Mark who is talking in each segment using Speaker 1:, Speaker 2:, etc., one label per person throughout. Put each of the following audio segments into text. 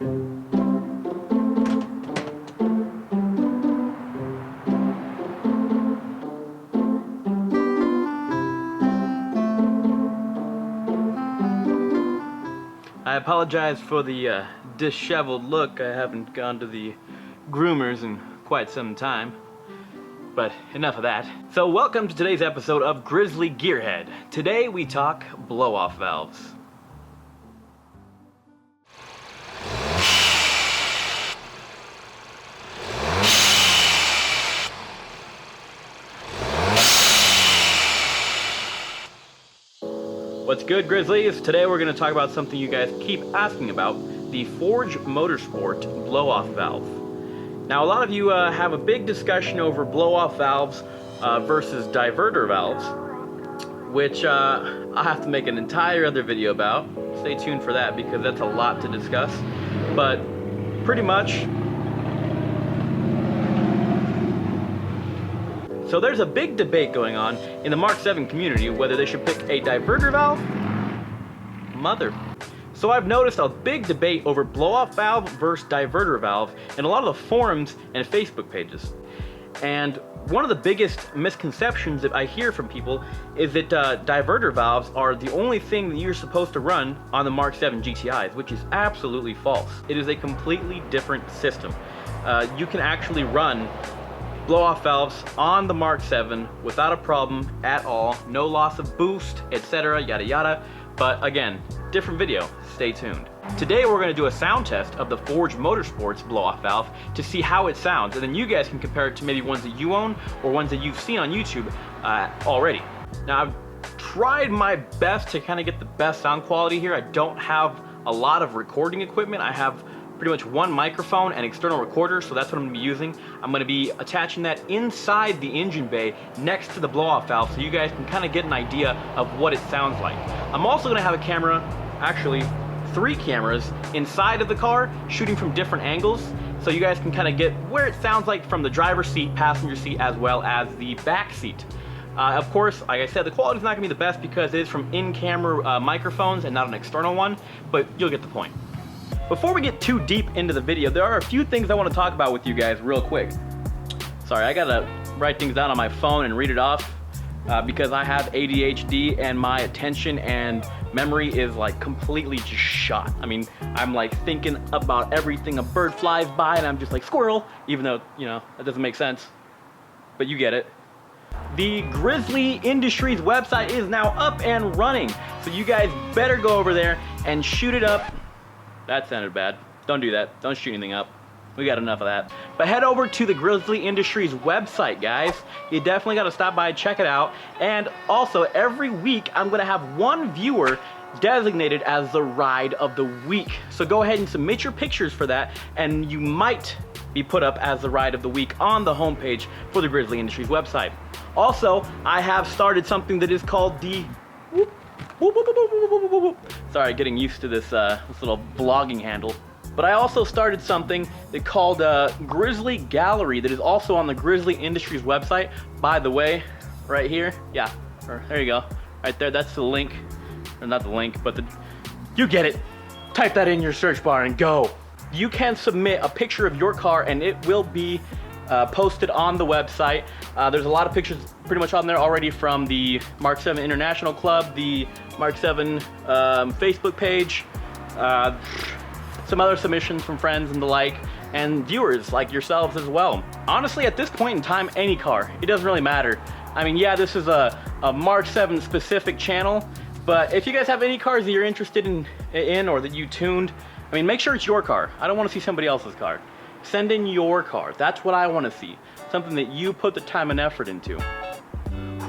Speaker 1: I apologize for the disheveled look. I haven't gone to the groomers in quite some time. But enough of that. So welcome to today's episode of Grizzly Gearhead. Today we talk blow-off valves. What's good, Grizzlies? Today we're going to talk about something you guys keep asking about, the Forge Motorsport blow-off valve. Now, a lot of you have a big discussion over blow-off valves versus diverter valves, which I'll have to make an entire other video about. Stay tuned for that because that's a lot to discuss. But pretty much, so there's a big debate going on in the Mk7 community whether they should pick a diverter valve. So I've noticed a big debate over blow-off valve versus diverter valve in a lot of the forums and Facebook pages. And one of the biggest misconceptions that I hear from people is that diverter valves are the only thing that you're supposed to run on the Mk7 Gtis, which is absolutely false. It is a completely different system. You can actually run blow-off valves on the Mk7 without a problem at all, no loss of boost, etc., yada yada. But again, different video, stay tuned. Today we're going to do a sound test of the Forge Motorsport's blow-off valve to see how it sounds, and then you guys can compare it to maybe ones that you own or ones that you've seen on YouTube already. Now, I've tried my best to kind of get the best sound quality here. I don't have a lot of recording equipment. I have pretty much one microphone and external recorder, so that's what I'm going to be using. I'm going to be attaching that inside the engine bay next to the blow-off valve so you guys can kind of get an idea of what it sounds like. I'm also going to have a camera, actually 3 cameras, inside of the car shooting from different angles so you guys can kind of get where it sounds like from the driver's seat, passenger seat, as well as the back seat. Of course, like I said, the quality is not going to be the best because it is from in-camera microphones and not an external one, but you'll get the point. Before we get too deep into the video, there are a few things I want to talk about with you guys real quick. Sorry, I gotta write things down on my phone and read it off because I have ADHD and my attention and memory is like completely just shot. I mean, I'm like thinking about everything. A bird flies by and I'm just like, squirrel, even though, you know, that doesn't make sense. But you get it. The Grizzly Industries website is now up and running. So you guys better go over there and shoot it up. That sounded bad. Don't do that. Don't shoot anything up. We got enough of that. But head over to the Grizzly Industries website, guys. You definitely got to stop by and check it out. And also, every week, I'm going to have one viewer designated as the ride of the week. So go ahead and submit your pictures for that, and you might be put up as the ride of the week on the homepage for the Grizzly Industries website. Also, I have started something that is called the Sorry, getting used to this little blogging handle. But I also started something that called Grizzly Gallery that is also on the Grizzly Industries website. By the way, right here, yeah, there you go, right there. That's the link, or not the link, but you get it. Type that in your search bar and go. You can submit a picture of your car, and it will be posted on the website. There's a lot of pictures pretty much on there already from the Mk7 International Club, the Mk7 Facebook page, some other submissions from friends and the like, and viewers like yourselves as well. Honestly, at this point in time, any car, it doesn't really matter. I mean, yeah, this is a Mk7 specific channel, but if you guys have any cars that you're interested in or that you tuned, I mean, make sure it's your car. I don't want to see somebody else's car. Send in your car. That's what I want to see. Something that you put the time and effort into.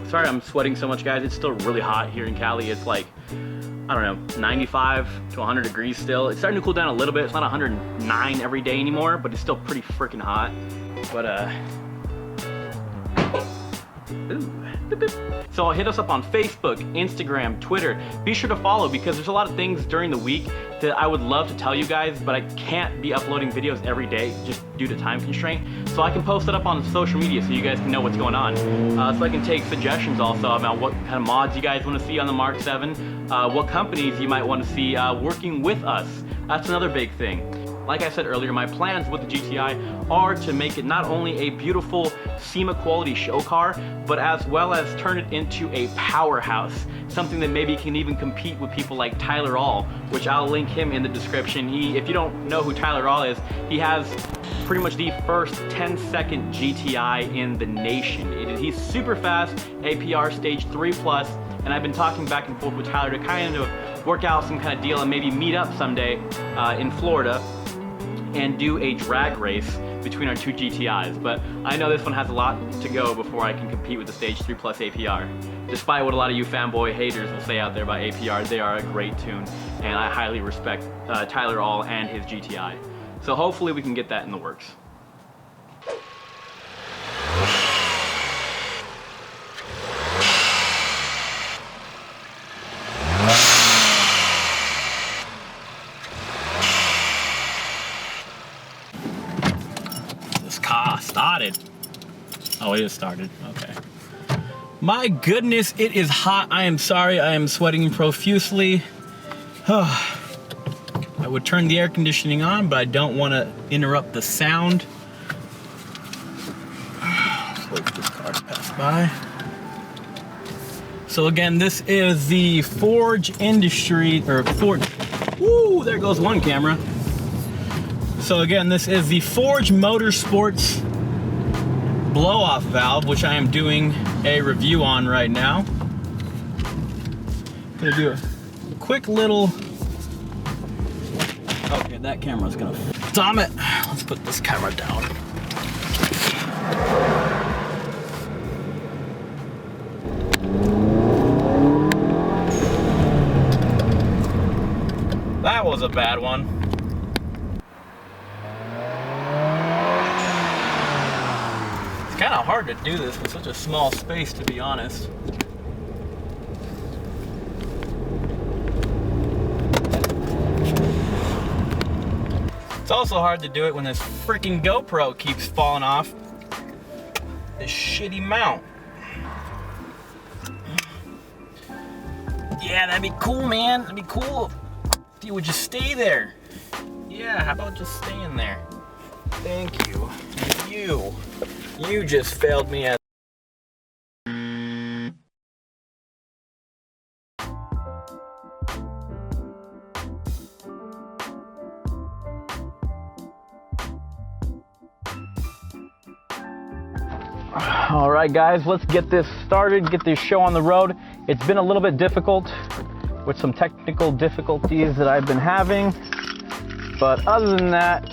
Speaker 1: Sorry I'm sweating so much, guys. It's still really hot here in Cali. It's like, I don't know, 95 to 100 degrees still. It's starting to cool down a little bit. It's not 109 every day anymore, but it's still pretty freaking hot. But, ooh. So hit us up on Facebook, Instagram, Twitter. Be sure to follow because there's a lot of things during the week that I would love to tell you guys, but I can't be uploading videos every day just due to time constraint. So I can post it up on social media so you guys can know what's going on. So I can take suggestions also about what kind of mods you guys want to see on the Mk7, what companies you might want to see working with us. That's another big thing. Like I said earlier, my plans with the GTI are to make it not only a beautiful SEMA quality show car, but as well as turn it into a powerhouse. Something that maybe can even compete with people like Tyler All, which I'll link him in the description. If you don't know who Tyler All is, he has pretty much the first 10-second GTI in the nation. He's super fast, APR stage 3+, and I've been talking back and forth with Tyler to kind of work out some kind of deal and maybe meet up someday in Florida and do a drag race between our two GTIs. But I know this one has a lot to go before I can compete with the stage 3+ APR. Despite what a lot of you fanboy haters will say out there about APR, they are a great tune, and I highly respect Tyler All and his GTI. So hopefully we can get that in the works. This car started. Oh, it is started. Okay. My goodness, it is hot. I am sorry, I am sweating profusely. I would turn the air conditioning on, but I don't want to interrupt the sound. Wait for this car to pass by. So again, this is the Forge Industry, or Forge, woo, there goes one camera. So again, this is the Forge Motorsport's blow-off valve, which I am doing a review on right now. I'm gonna do a quick little, okay, that camera's gonna, damn it. Let's put this camera down. That was a bad one. It's kind of hard to do this in such a small space, to be honest. It's also hard to do it when this freaking GoPro keeps falling off this shitty mount. Yeah, that'd be cool, man. That'd be cool if you would just stay there. Yeah, how about just staying there? Thank you. You just failed me as all right, guys, let's get this started, get this show on the road. It's been a little bit difficult with some technical difficulties that I've been having, but other than that,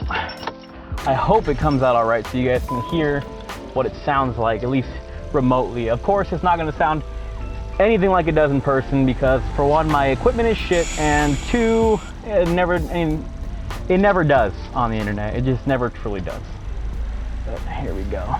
Speaker 1: I hope it comes out all right so you guys can hear what it sounds like, at least remotely. Of course, it's not going to sound anything like it does in person because, for one, my equipment is shit, and two, it never does on the internet. It just never truly does. But here we go.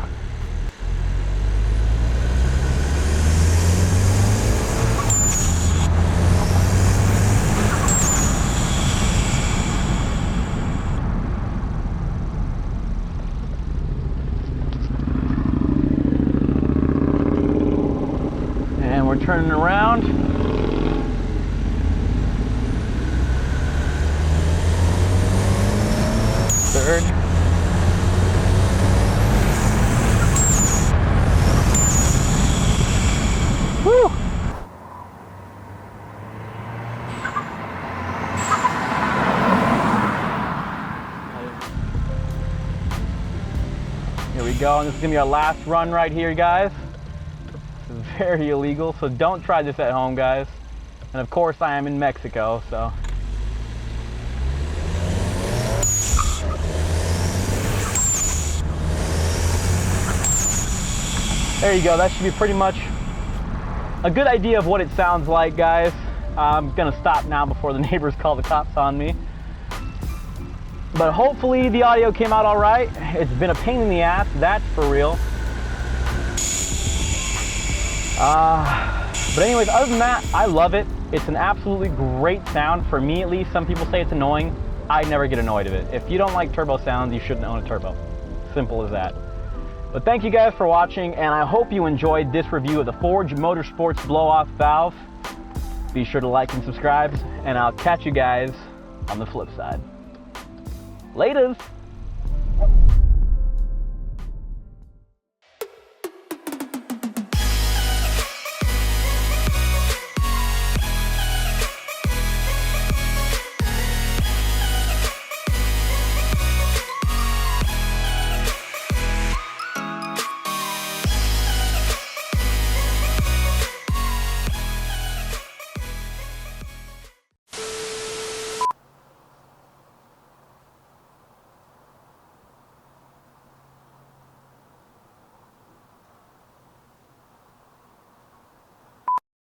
Speaker 1: Turning around. Third. Woo! Here we go, and this is gonna be our last run right here, guys. Very illegal, so don't try this at home, guys. And of course I am in Mexico, so there you go. That should be pretty much a good idea of what it sounds like, guys. I'm gonna stop now before the neighbors call the cops on me, but hopefully the audio came out all right. It's been a pain in the ass, that's for real. But anyways, other than that, I love it. It's an absolutely great sound, for me at least. Some people say it's annoying. I never get annoyed of it. If you don't like turbo sounds, you shouldn't own a turbo. Simple as that. But thank you guys for watching, and I hope you enjoyed this review of the Forge Motorsport's blow-off valve. Be sure to like and subscribe, and I'll catch you guys on the flip side. Laters!